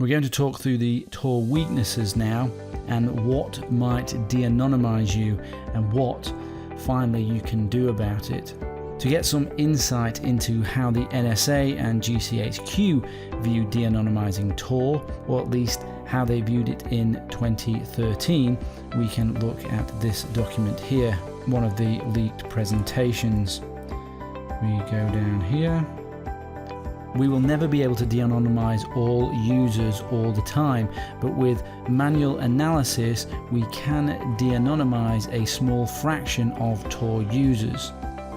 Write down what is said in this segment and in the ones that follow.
We're going to talk through the Tor weaknesses now and what might de-anonymize you and what finally you can do about it. To get some insight into how the NSA and GCHQ view de-anonymizing Tor, or at least how they viewed it in 2013, we can look at this document here, one of the leaked presentations. We go down here. We will never be able to de-anonymize all users all the time, but with manual analysis, we can de-anonymize a small fraction of Tor users.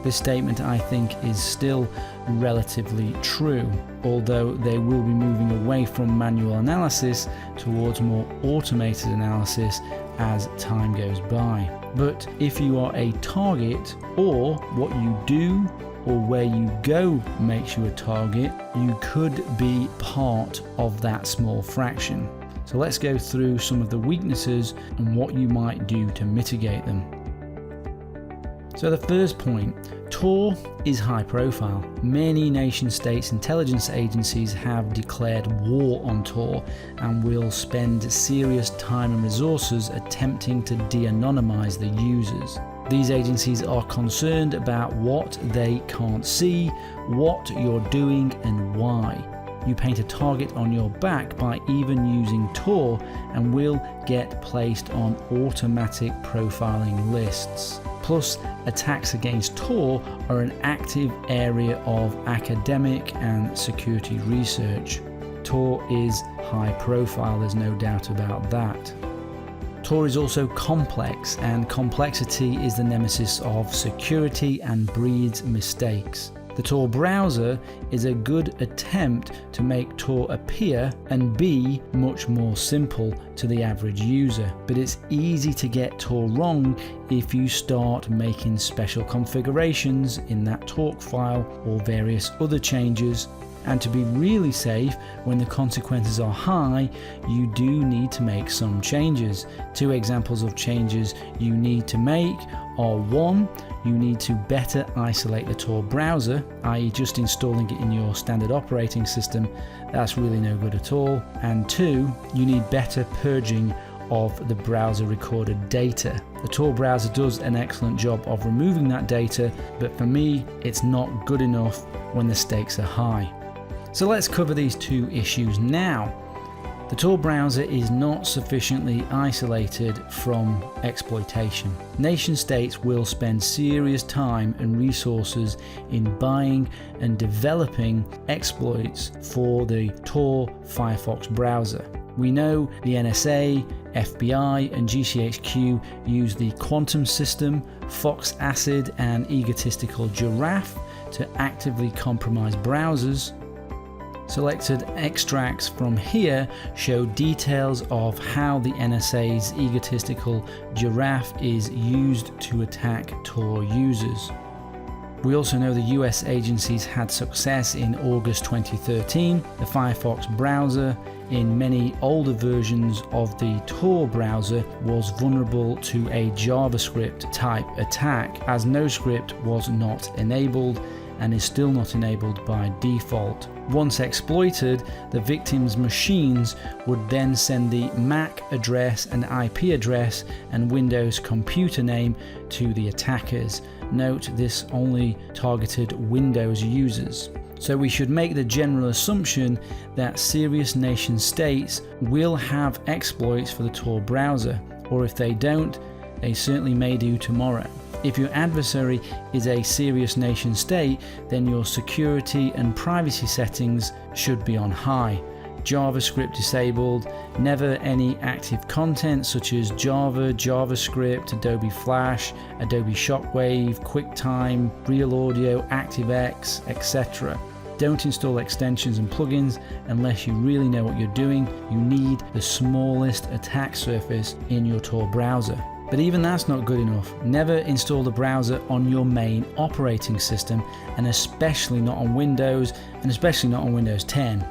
This statement, I think, is still relatively true, although they will be moving away from manual analysis towards more automated analysis as time goes by. But if you are a target, or what you do or where you go makes you a target, you could be part of that small fraction. So let's go through some of the weaknesses and what you might do to mitigate them. So the first point, Tor is high profile. Many nation states' intelligence agencies have declared war on Tor and will spend serious time and resources attempting to de-anonymize the users. These agencies are concerned about what they can't see, what you're doing and why. You paint a target on your back by even using Tor and will get placed on automatic profiling lists. Plus, attacks against Tor are an active area of academic and security research. Tor is high profile, there's no doubt about that. Tor is also complex, and complexity is the nemesis of security and breeds mistakes. The Tor browser is a good attempt to make Tor appear and be much more simple to the average user, but it's easy to get Tor wrong if you start making special configurations in that talk file or various other changes. And to be really safe, when the consequences are high, you do need to make some changes. Two examples of changes you need to make are: one, you need to better isolate the Tor browser, i.e. just installing it in your standard operating system, that's really no good at all. And two, you need better purging of the browser recorded data. The Tor browser does an excellent job of removing that data, but for me, it's not good enough when the stakes are high. So let's cover these two issues now. The Tor browser is not sufficiently isolated from exploitation. Nation states will spend serious time and resources in buying and developing exploits for the Tor Firefox browser. We know the NSA, FBI and GCHQ use the quantum system, Fox Acid and egotistical giraffe to actively compromise browsers. Selected extracts from here show details of how the NSA's egotistical giraffe is used to attack Tor users. We also know the US agencies had success in August 2013. The Firefox browser, in many older versions of the Tor browser, was vulnerable to a JavaScript type attack, as NoScript was not enabled and is still not enabled by default. Once exploited, the victim's machines would then send the MAC address and IP address and Windows computer name to the attackers. Note, this only targeted Windows users. So we should make the general assumption that serious nation states will have exploits for the Tor browser, or if they don't, they certainly may do tomorrow. If your adversary is a serious nation state, then your security and privacy settings should be on high. JavaScript disabled, never any active content such as Java, JavaScript, Adobe Flash, Adobe Shockwave, QuickTime, Real Audio, ActiveX, etc. Don't install extensions and plugins unless you really know what you're doing. You need the smallest attack surface in your Tor browser. But even that's not good enough. Never install the browser on your main operating system, and especially not on Windows, and especially not on Windows 10.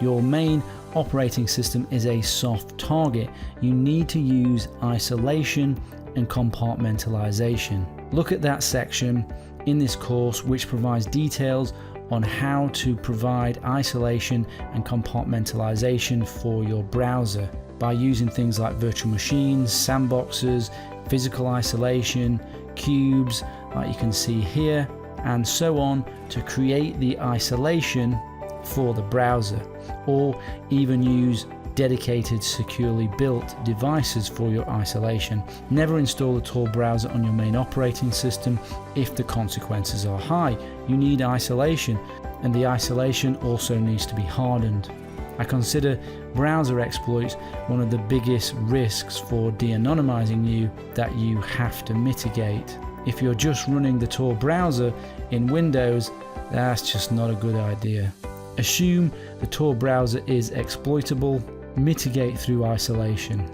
Your main operating system is a soft target. You need to use isolation and compartmentalization. Look at that section in this course which provides details on how to provide isolation and compartmentalization for your browser by using things like virtual machines, sandboxes, physical isolation, cubes, like you can see here, and so on, to create the isolation for the browser, or even use dedicated securely built devices for your isolation. Never install a Tor browser on your main operating system if the consequences are high. You need isolation, and the isolation also needs to be hardened. I consider browser exploits one of the biggest risks for de-anonymizing you that you have to mitigate. If you're just running the Tor browser in Windows, that's just not a good idea. Assume the Tor browser is exploitable, mitigate through isolation.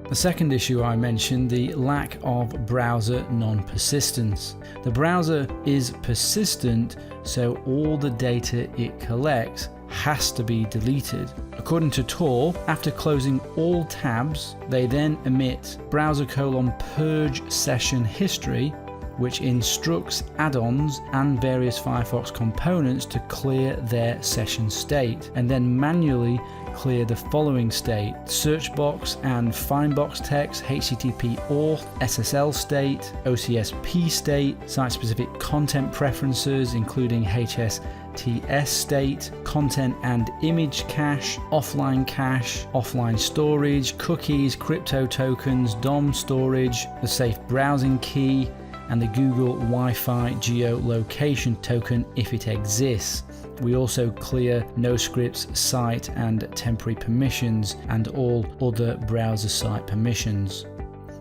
The second issue I mentioned, the lack of browser non-persistence. The browser is persistent, so all the data it collects has to be deleted. According to Tor, after closing all tabs, they then emit browser:"purge session history", which instructs add-ons and various Firefox components to clear their session state, and then manually clear the following state: search box and findbox text, HTTP auth, SSL state, OCSP state, site-specific content preferences including HSTS state, content and image cache, offline storage, cookies, crypto tokens, DOM storage, the safe browsing key, and the Google Wi-Fi geolocation token if it exists. We also clear NoScript's site and temporary permissions and all other browser site permissions.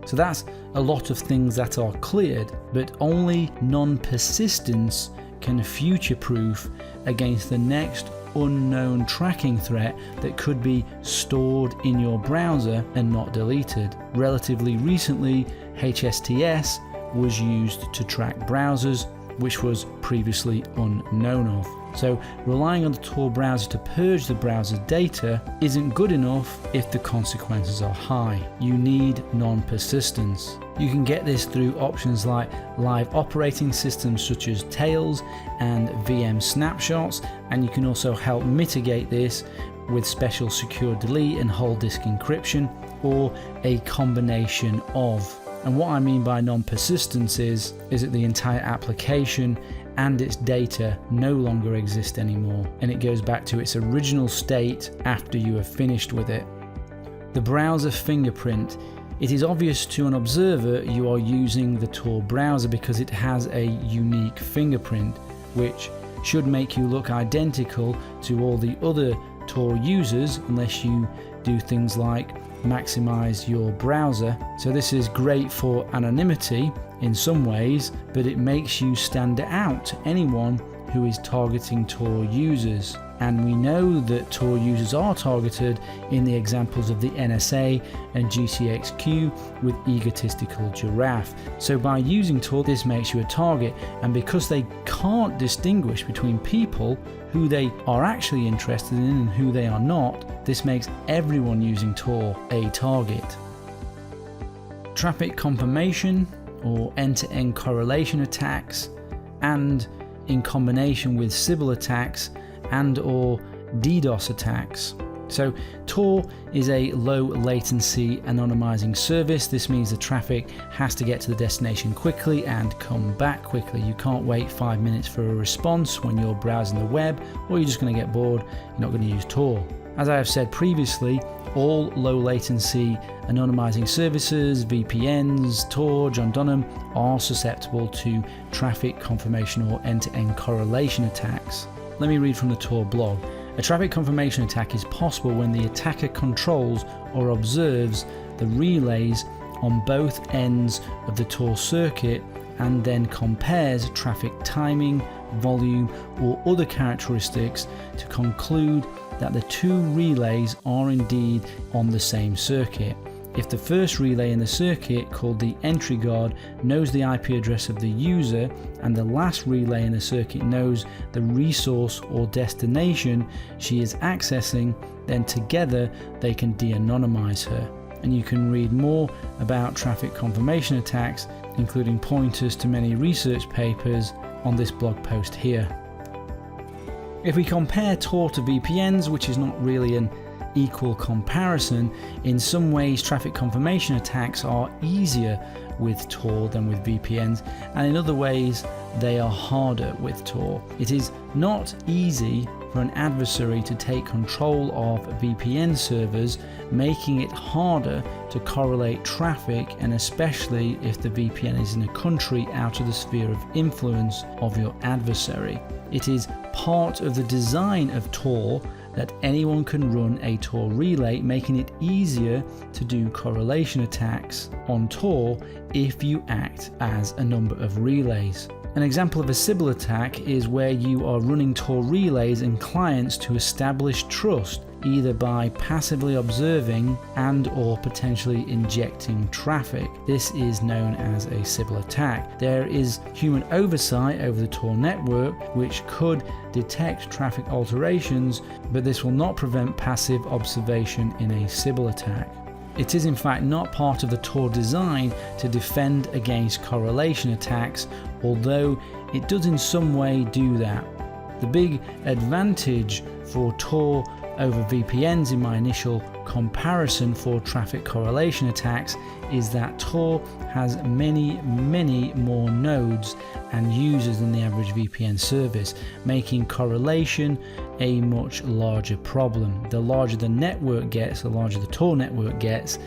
So that's a lot of things that are cleared, but only non-persistence can future-proof against the next unknown tracking threat that could be stored in your browser and not deleted. Relatively recently, HSTS was used to track browsers, which was previously unknown of. So relying on the Tor browser to purge the browser's data isn't good enough if the consequences are high. You need non-persistence. You can get this through options like live operating systems such as Tails and VM snapshots, and you can also help mitigate this with special secure delete and whole disk encryption, or a combination of. And what I mean by non-persistence is that the entire application and its data no longer exist anymore, and it goes back to its original state after you have finished with it. The browser fingerprint. It is obvious to an observer you are using the Tor browser because it has a unique fingerprint, which should make you look identical to all the other Tor users unless you do things like maximize your browser. So this is great for anonymity in some ways, but it makes you stand out to anyone who is targeting Tor users. And we know that Tor users are targeted in the examples of the NSA and GCHQ with egotistical giraffe. So by using Tor, this makes you a target, and because they can't distinguish between people who they are actually interested in and who they are not, this makes everyone using Tor a target. Traffic confirmation or end-to-end correlation attacks, and in combination with Sybil attacks and or DDoS attacks. So Tor is a low latency anonymizing service. This means the traffic has to get to the destination quickly and come back quickly. You can't wait 5 minutes for a response when you're browsing the web, or you're just going to get bored. You're not going to use Tor. As I have said previously, all low latency anonymizing services, VPNs, Tor, John Dunham, are susceptible to traffic confirmation or end-to-end correlation attacks. Let me read from the Tor blog. A traffic confirmation attack is possible when the attacker controls or observes the relays on both ends of the Tor circuit and then compares traffic timing, volume, or other characteristics to conclude that the two relays are indeed on the same circuit. If the first relay in the circuit, called the entry guard, knows the IP address of the user, and the last relay in the circuit knows the resource or destination she is accessing, then together they can de-anonymize her. And you can read more about traffic confirmation attacks, including pointers to many research papers, on this blog post here. If we compare Tor to VPNs, which is not really an equal comparison, in some ways traffic confirmation attacks are easier with Tor than with VPNs, and in other ways they are harder with Tor. It is not easy for an adversary to take control of VPN servers, making it harder to correlate traffic, and especially if the VPN is in a country out of the sphere of influence of your adversary. It is part of the design of Tor that anyone can run a Tor relay, making it easier to do correlation attacks on Tor if you act as a number of relays. An example of a Sybil attack is where you are running Tor relays and clients to establish trust, either by passively observing and or potentially injecting traffic. This is known as a Sybil attack. There is human oversight over the Tor network, which could detect traffic alterations, but this will not prevent passive observation in a Sybil attack. It is in fact not part of the Tor design to defend against correlation attacks, although it does in some way do that. The big advantage for Tor over VPNs in my initial comparison for traffic correlation attacks is that Tor has many more nodes and users than the average VPN service, making correlation a much larger problem. The larger the network gets, the larger the Tor network gets,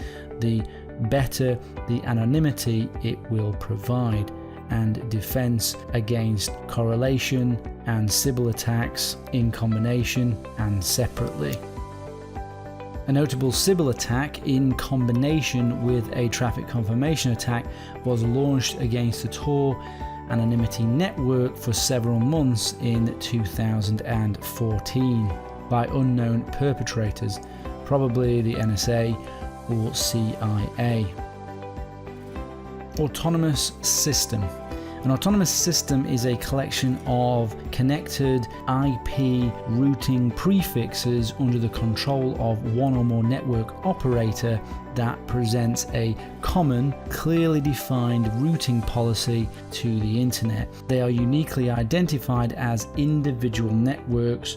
the better the anonymity it will provide, and defense against correlation and Sybil attacks in combination and separately. A notable Sybil attack in combination with a traffic confirmation attack was launched against the Tor anonymity network for several months in 2014 by unknown perpetrators, probably the NSA or CIA. Autonomous system. An autonomous system is a collection of connected IP routing prefixes under the control of one or more network operator that presents a common, clearly defined routing policy to the internet. They are uniquely identified as individual networks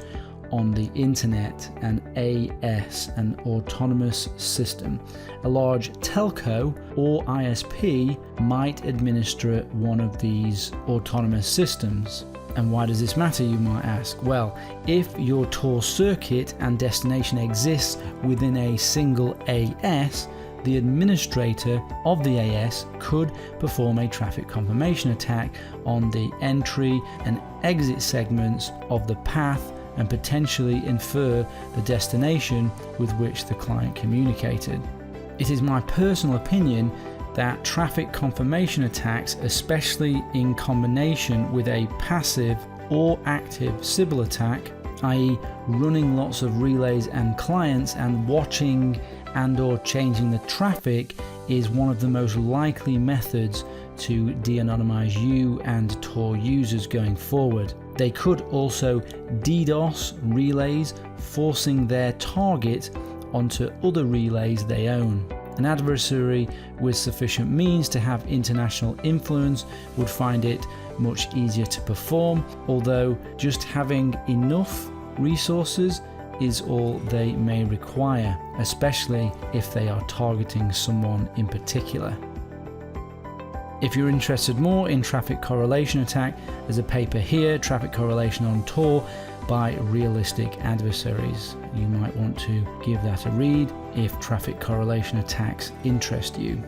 on the internet, an AS, an autonomous system. A large telco or ISP might administer one of these autonomous systems. And why does this matter, you might ask? Well, if your Tor circuit and destination exists within a single AS, the administrator of the AS could perform a traffic confirmation attack on the entry and exit segments of the path and potentially infer the destination with which the client communicated. It is my personal opinion that traffic confirmation attacks, especially in combination with a passive or active Sybil attack, i.e. running lots of relays and clients and watching and or changing the traffic, is one of the most likely methods to de-anonymize you and Tor users going forward. They could also DDoS relays, forcing their target onto other relays they own. An adversary with sufficient means to have international influence would find it much easier to perform, although just having enough resources is all they may require, especially if they are targeting someone in particular. If you're interested more in traffic correlation attack, there's a paper here, Traffic Correlation on Tor by Realistic Adversaries. You might want to give that a read if traffic correlation attacks interest you.